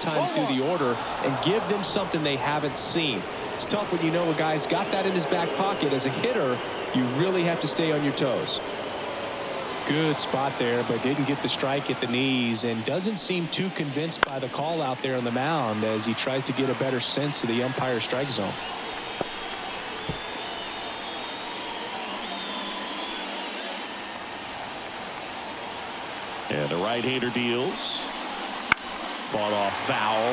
time through the order and give them something they haven't seen. It's tough when you know a guy's got that in his back pocket. As a hitter, you really have to stay on your toes. Good spot there, but didn't get the strike at the knees and doesn't seem too convinced by the call out there on the mound as he tries to get a better sense of the umpire strike zone. And the right-hander deals. Fought off foul.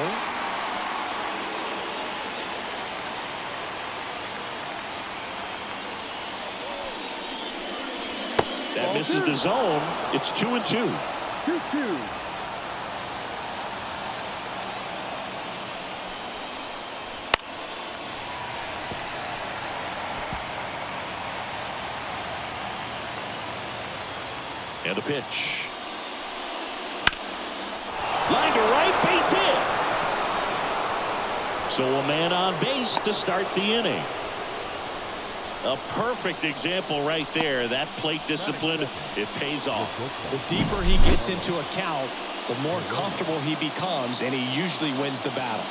That misses the zone. It's 2-2. 2-2. And a pitch. Line to right, base hit. So a man on base to start the inning. A perfect example right there. That plate discipline, it pays off. The deeper he gets into a count, the more comfortable he becomes, and he usually wins the battle.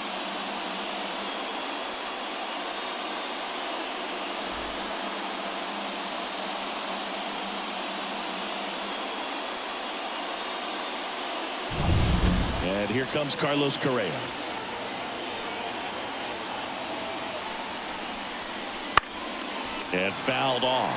And here comes Carlos Correa. And fouled off.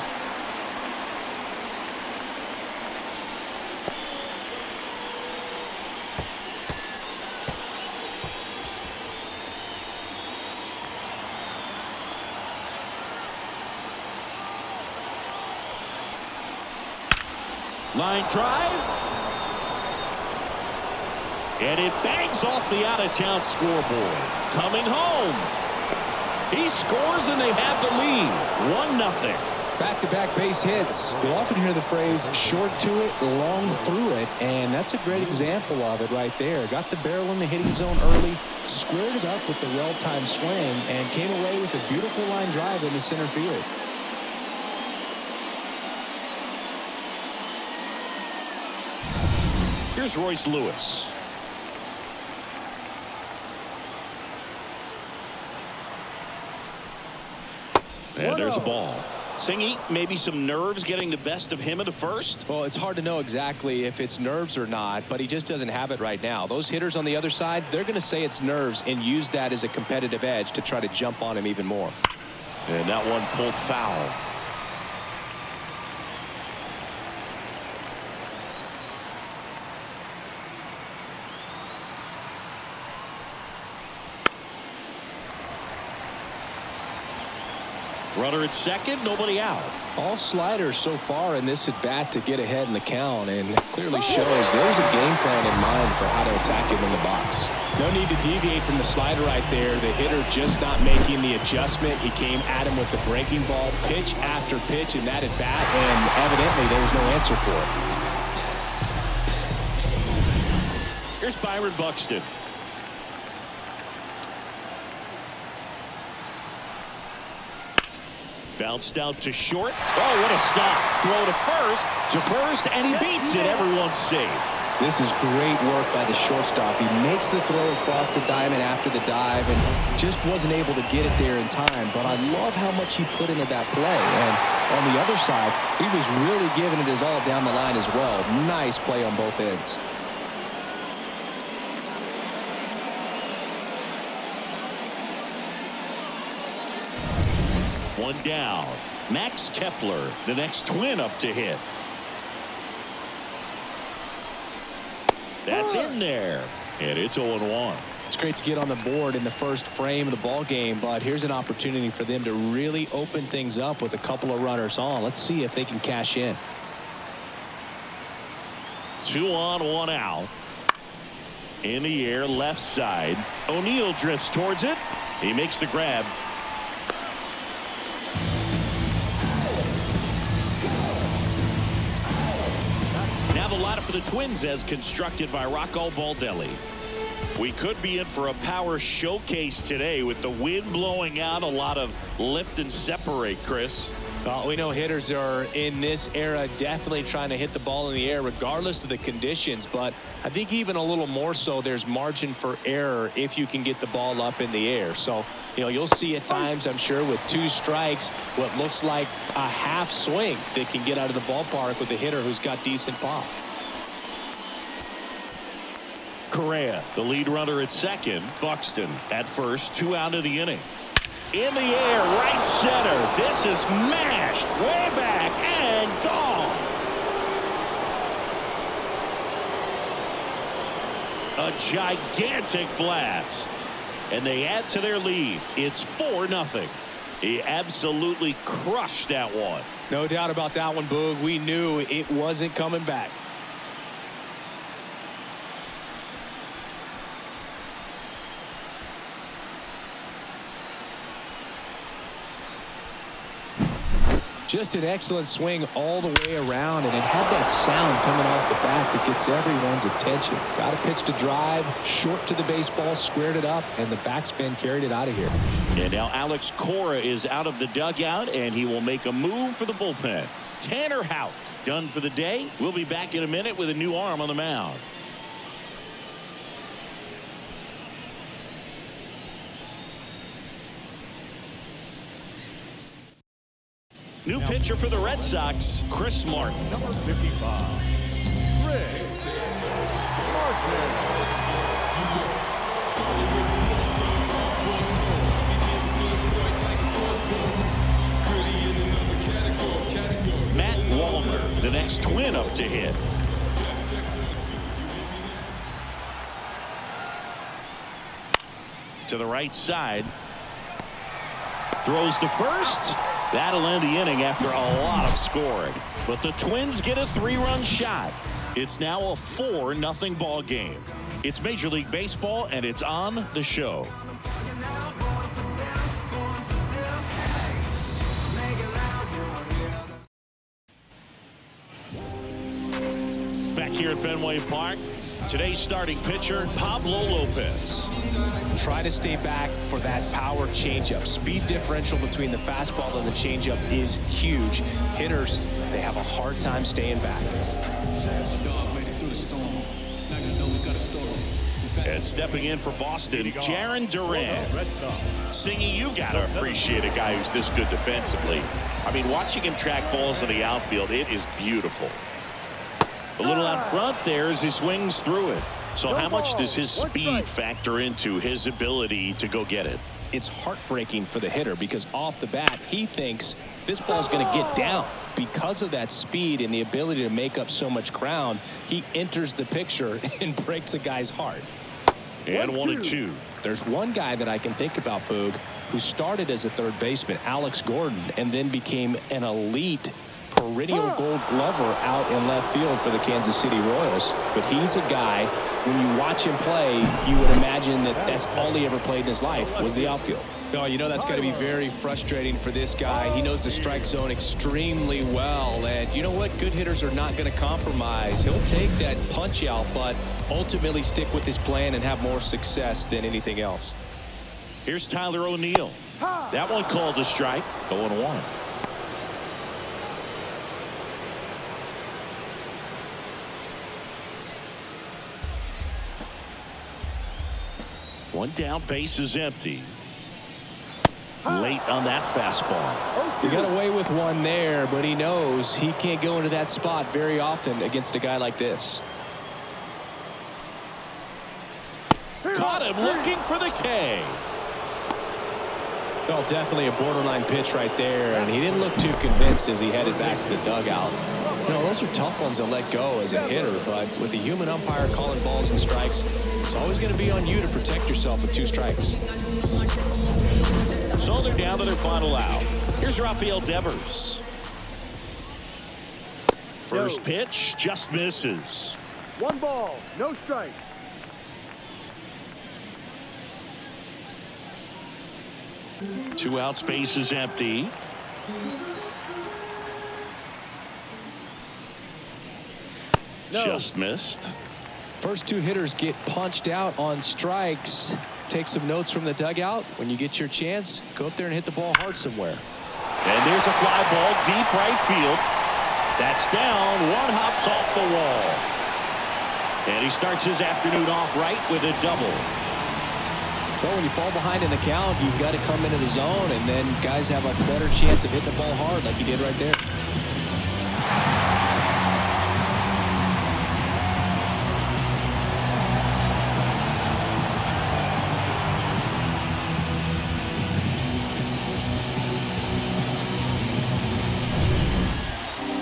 Line drive. And it bangs off the out-of-town scoreboard. Coming home. He scores and they have the lead. 1-0. Back-to-back base hits. You'll often hear the phrase short to it, long through it, and that's a great example of it right there. Got the barrel in the hitting zone early, squared it up with the well-timed swing, and came away with a beautiful line drive in the center field. Here's Royce Lewis. And there's a ball. Singy, maybe some nerves getting the best of him in the first? Well, it's hard to know exactly if it's nerves or not, but he just doesn't have it right now. Those hitters on the other side, they're going to say it's nerves and use that as a competitive edge to try to jump on him even more. And that one pulled foul. Runner at second, nobody out. All sliders so far in this at bat to get ahead in the count, and it clearly shows there's a game plan in mind for how to attack him in the box. No need to deviate from the slider right there. The hitter just not making the adjustment. He came at him with the breaking ball, pitch after pitch in that at bat, and evidently there was no answer for it. Here's Byron Buxton. Bounced out to short. Oh, what a stop. Throw to first, and he beats it. Everyone's safe. This is great work by the shortstop. He makes the throw across the diamond after the dive and just wasn't able to get it there in time. But I love how much he put into that play. And on the other side, he was really giving it his all down the line as well. Nice play on both ends. One down. Max Kepler, the next twin up to hit. That's in there. And it's 0-1. It's great to get on the board in the first frame of the ball game, but here's an opportunity for them to really open things up with a couple of runners on. Let's see if they can cash in. 2 on, 1 out. In the air, left side. O'Neill drifts towards it. He makes the grab. Now the lineup for the Twins as constructed by Rocco Baldelli. We could be in for a power showcase today with the wind blowing out, a lot of lift and separate, Chris. Well, we know hitters are in this era definitely trying to hit the ball in the air regardless of the conditions, but I think even a little more so there's margin for error if you can get the ball up in the air. So, you'll see at times, I'm sure, with 2 strikes, what looks like a half swing that can get out of the ballpark with a hitter who's got decent pop. Correa, the lead runner at second. Buxton at first, 2 out of the inning. In the air, right center. This is mashed way back and gone. A gigantic blast. And they add to their lead. It's 4-0. He absolutely crushed that one. No doubt about that one, Boog. We knew it wasn't coming back. Just an excellent swing all the way around, and it had that sound coming off the bat that gets everyone's attention. Got a pitch to drive, short to the baseball, squared it up, and the backspin carried it out of here. And now Alex Cora is out of the dugout, and he will make a move for the bullpen. Tanner Houck done for the day. We'll be back in a minute with a new arm on the mound. New pitcher for the Red Sox, Chris Martin. Number 55, Chris Martin. Matt Wallner, the next twin up to hit. To the right side. Throws to first. That'll end the inning after a lot of scoring. But the Twins get a 3-run shot. It's now a 4-0 ball game. It's Major League Baseball, and it's on the show. Back here at Fenway Park, today's starting pitcher, Pablo Lopez. Try to stay back for that power changeup. Speed differential between the fastball and the changeup is huge. Hitters, they have a hard time staying back. And stepping in for Boston, Jarren Duran. Singy, you got to appreciate a guy who's this good defensively. I mean, watching him track balls in the outfield, it is beautiful. A little out front there as he swings through it. So how much does his speed factor into his ability to go get it? It's heartbreaking for the hitter because off the bat, he thinks this ball's going to get down. Because of that speed and the ability to make up so much ground, he enters the picture and breaks a guy's heart. And 1-2. There's one guy that I can think about, Boog, who started as a third baseman, Alex Gordon, and then became an elite perennial Gold Glover out in left field for the Kansas City Royals. But he's a guy, when you watch him play, you would imagine that that's all he ever played in his life was the outfield. Oh, that's got to be very frustrating for this guy. He knows the strike zone extremely well, and you know what? Good hitters are not going to compromise. He'll take that punch out, but ultimately stick with his plan and have more success than anything else. Here's Tyler O'Neill. That one called a strike. 0-1. One down, base is empty. Late on that fastball. He got away with one there, but he knows he can't go into that spot very often against a guy like this. Caught him looking for the K. Well, definitely a borderline pitch right there, and he didn't look too convinced as he headed back to the dugout. Those are tough ones to let go as a hitter, but with the human umpire calling balls and strikes, it's always going to be on you to protect yourself with 2 strikes. So they're down to their final out. Here's Rafael Devers. First pitch just misses. 1 ball, no strike. Two out, space is empty. Just missed. First 2 hitters get punched out on strikes. Take some notes from the dugout. When you get your chance, go up there and hit the ball hard somewhere. And there's a fly ball deep right field. That's down. One hops off the wall. And he starts his afternoon off right with a double. Well, when you fall behind in the count, you've got to come into the zone, and then guys have a better chance of hitting the ball hard like he did right there.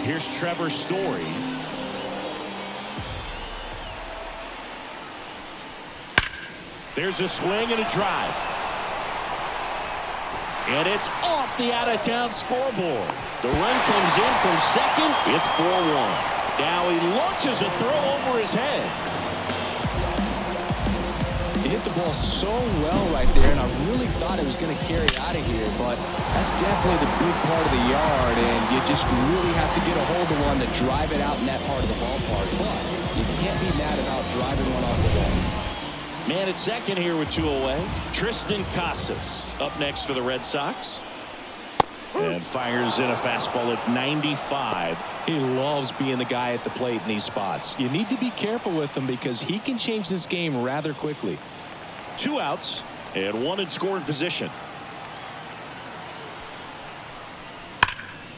Here's Trevor Story. There's a swing and a drive. And it's off the out-of-town scoreboard. The run comes in from second. It's 4-1. Now he launches a throw over his head. He hit the ball so well right there, and I really thought it was going to carry out of here, but that's definitely the big part of the yard, and you just really have to get a hold of one to drive it out in that part of the ballpark. But you can't be mad about driving one off the wall. Man at second here with 2 away. Tristan Casas up next for the Red Sox. And fires in a fastball at 95. He loves being the guy at the plate in these spots. You need to be careful with him because he can change this game rather quickly. 2 outs and 1 in scoring position.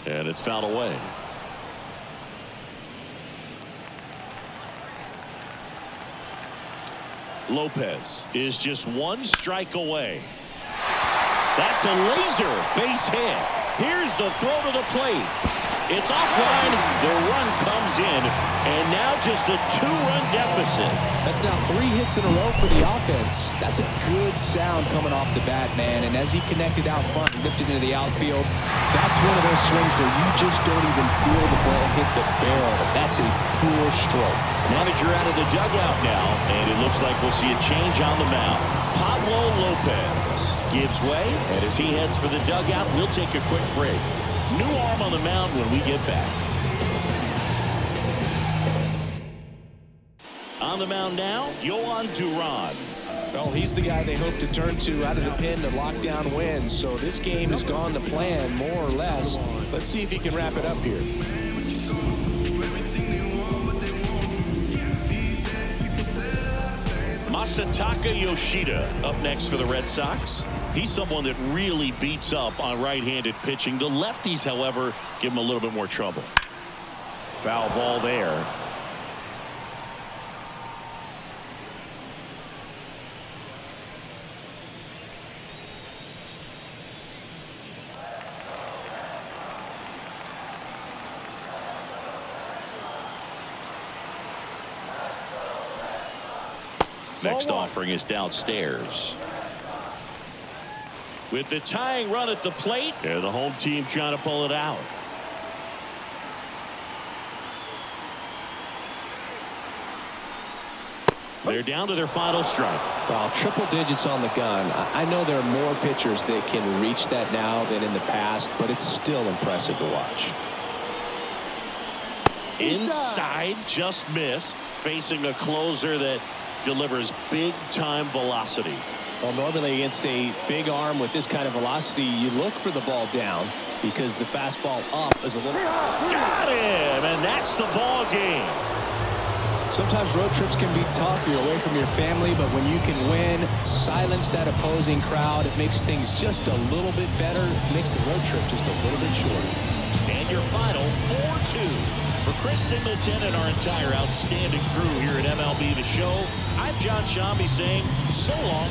And it's fouled away. Lopez is just 1 strike away. That's a laser base hit. Here's the throw to the plate. It's offline. The run comes in, and now just a 2-run deficit. That's now 3 hits in a row for the offense. That's a good sound coming off the bat, man. And as he connected out front and lifted into the outfield, that's one of those swings where you just don't even feel the ball hit the barrel. That's a poor stroke. Manager out of the dugout now, and it looks like we'll see a change on the mound. Pablo Lopez gives way, and as he heads for the dugout, we'll take a quick break. New arm on the mound when we get back. On the mound now, Johan Duran. Well, he's the guy they hope to turn to out of the pen to lock down wins. So this game has gone to plan, more or less. Let's see if he can wrap it up here. Masataka Yoshida up next for the Red Sox. He's someone that really beats up on right-handed pitching. The lefties, however, give him a little bit more trouble. Foul ball there. Next offering is downstairs. With the tying run at the plate, and the home team trying to pull it out. They're down to their final strike. Well, triple digits on the gun. I know there are more pitchers that can reach that now than in the past, but it's still impressive to watch. Inside, just missed. Facing a closer that delivers big-time velocity. Well, normally against a big arm with this kind of velocity, you look for the ball down because the fastball up is a little... Got him! And that's the ball game. Sometimes road trips can be tough. You're away from your family, but when you can win, silence that opposing crowd, it makes things just a little bit better. It makes the road trip just a little bit shorter. And your final 4-2. For Chris Singleton and our entire outstanding crew here at MLB The Show, I'm John Shambi saying so long.